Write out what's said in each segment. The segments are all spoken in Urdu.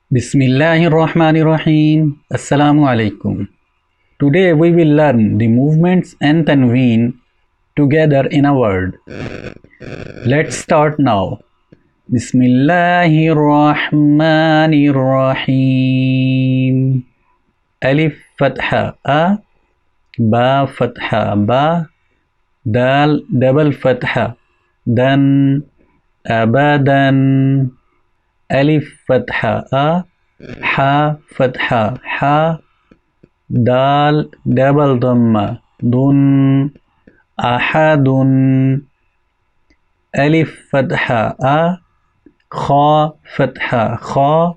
Bismillahirrahmanirrahim. Assalamu alaikum. Today we will learn the movements and tanween together in a word. Let's start now. Bismillahirrahmanirrahim. Alif fatha a, ba fatha ba, dal double fatha dan, abadan. ألف فتحة أ، حاء فتحة حا، دال دبل ضمة ضن، أحد. ألف فتحة أ، خاء فتحة خا،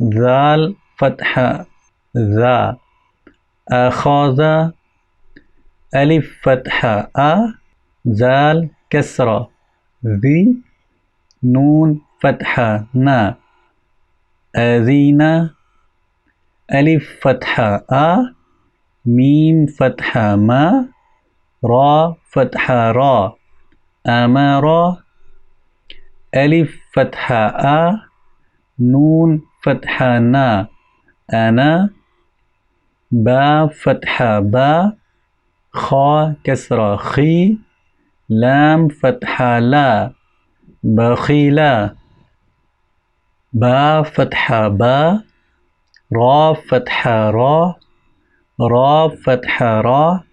ذال فتحة ذا، أخاذ. ألف فتحة أ، ذال كسرة ذي، نون فتحة نا، أذينا. ألف فتحة أ، ميم فتحة ما، را فتحة را، أمارا. ألف فتحة أ، نون فتحة نا، أنا. با فتحة با، خا كسرة خي، لام فتحة لا، بخيلا. با فتحة با، را فتحة را، را فتحة را،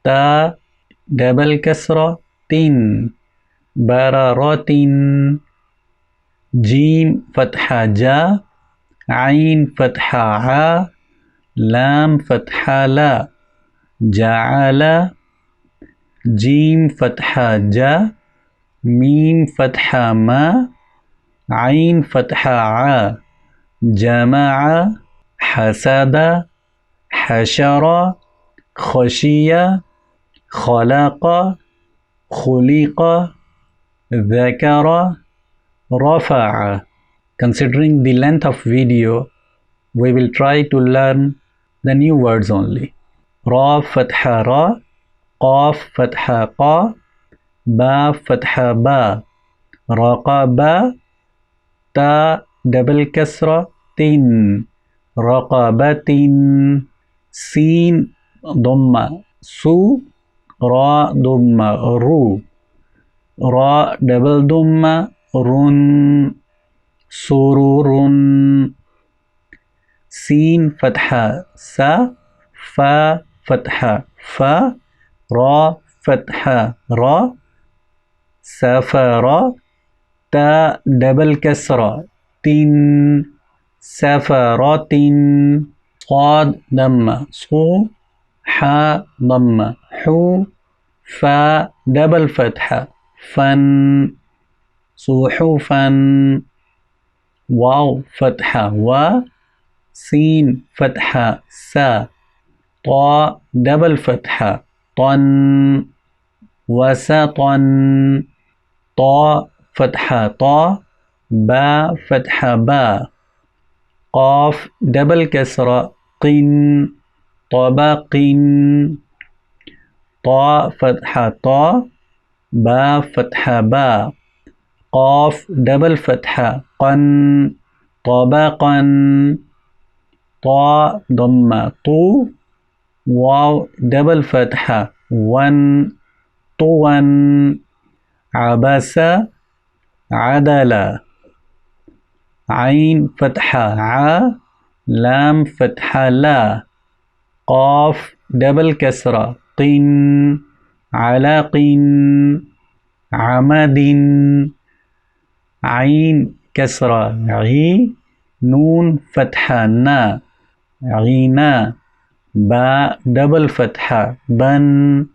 تا دبل كسرة تن، بررات. جيم فتحة جا، عين فتحة ع، لام فتحة لا، جعل. جيم فتحة جا، ميم فتحة ما، عين فتحة ع، جمع. حسد، حشر، خشية، خلق، خلق، ذكر، رفع. Considering the length of video, we will try to learn the new words only. را فتحة را، قاف فتحة قا، با فتحة با، رقبة. تا دبل كسرة تن، رقبة. سين ضمة سو، را ضمة رو، را دبل ضمة رن، سرور. سين فتحة سا، فا فتحة فا، را فتحة را، سفر. تا دبل كسرة تن، سفرات. صاد ضمة صو، حاء ضمة حو، فا دبل فتحة فن، صحفا. واو فتحة و، سين فتحة سا، طا دبل فتحة طن، وسطا. طا فتحة طا، با فتحة با، قاف دبل كسرة قن، طبق. طا فتحة طا، با فتحة با، قاف دبل فتحة قن، طبقا. طا ضمة طو، واو دبل فتحة ون، طوا. عبس، عدل. عين فتحة ع، لام فتحة لا، قاف دبل كسرة قن، علق. عمد، عين كسرة عي، نون فتحة نا، عينا. باء دبل فتحة بن،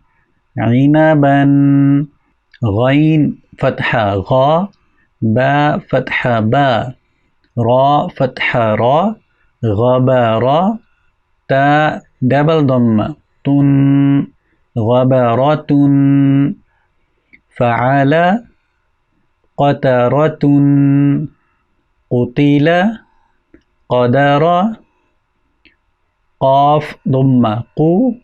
عنبا. غين فتحة غا، با فتحة با، را فتحة را، غبارة. تا دبل ضمة تن، غبرة. فعل، قترة، قتل، قدر. قاف ضمة قو،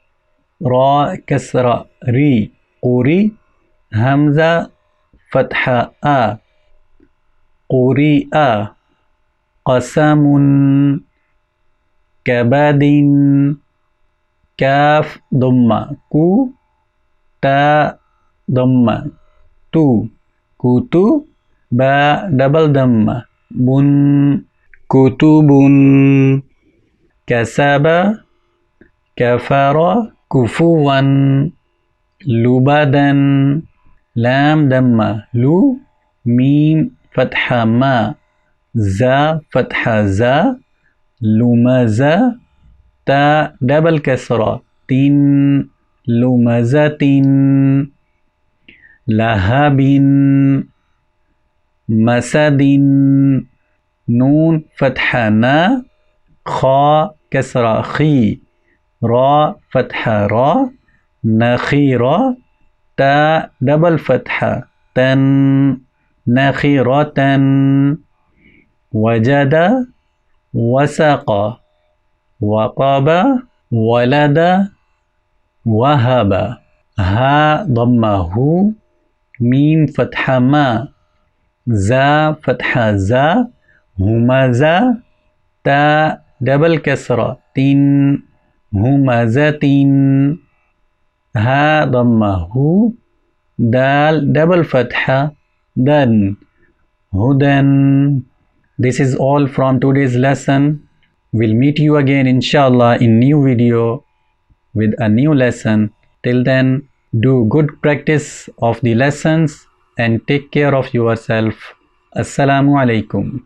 را كسرة ري، قري. همزة فتحة أ، قرئ. قسم كبد كاف ضمة كو تا ضمة تو كتب با دبل ضمة بن كتب كسب كفر كفوا لبدا لام ضمة لو ميم فتحة ما زا فتحة زا لمزة تا دبل كسرة تين لمزة لهب مسد نون فتحة نا خا كسرة خي را فتحة را نخيرة تا دبل فتحة تن نخيرة وجد وسق وقب ولد وهب ها ضمه ميم فتحة ما زا فتحة زا همزة تا دبل كسرة تين همزة ها ضمه دال دبل فتحة دن هدن. This is all from today's lesson. We'll meet you again inshallah in new video with a new lesson. Till then, do good practice of the lessons and take care of yourself. Assalamu alaikum.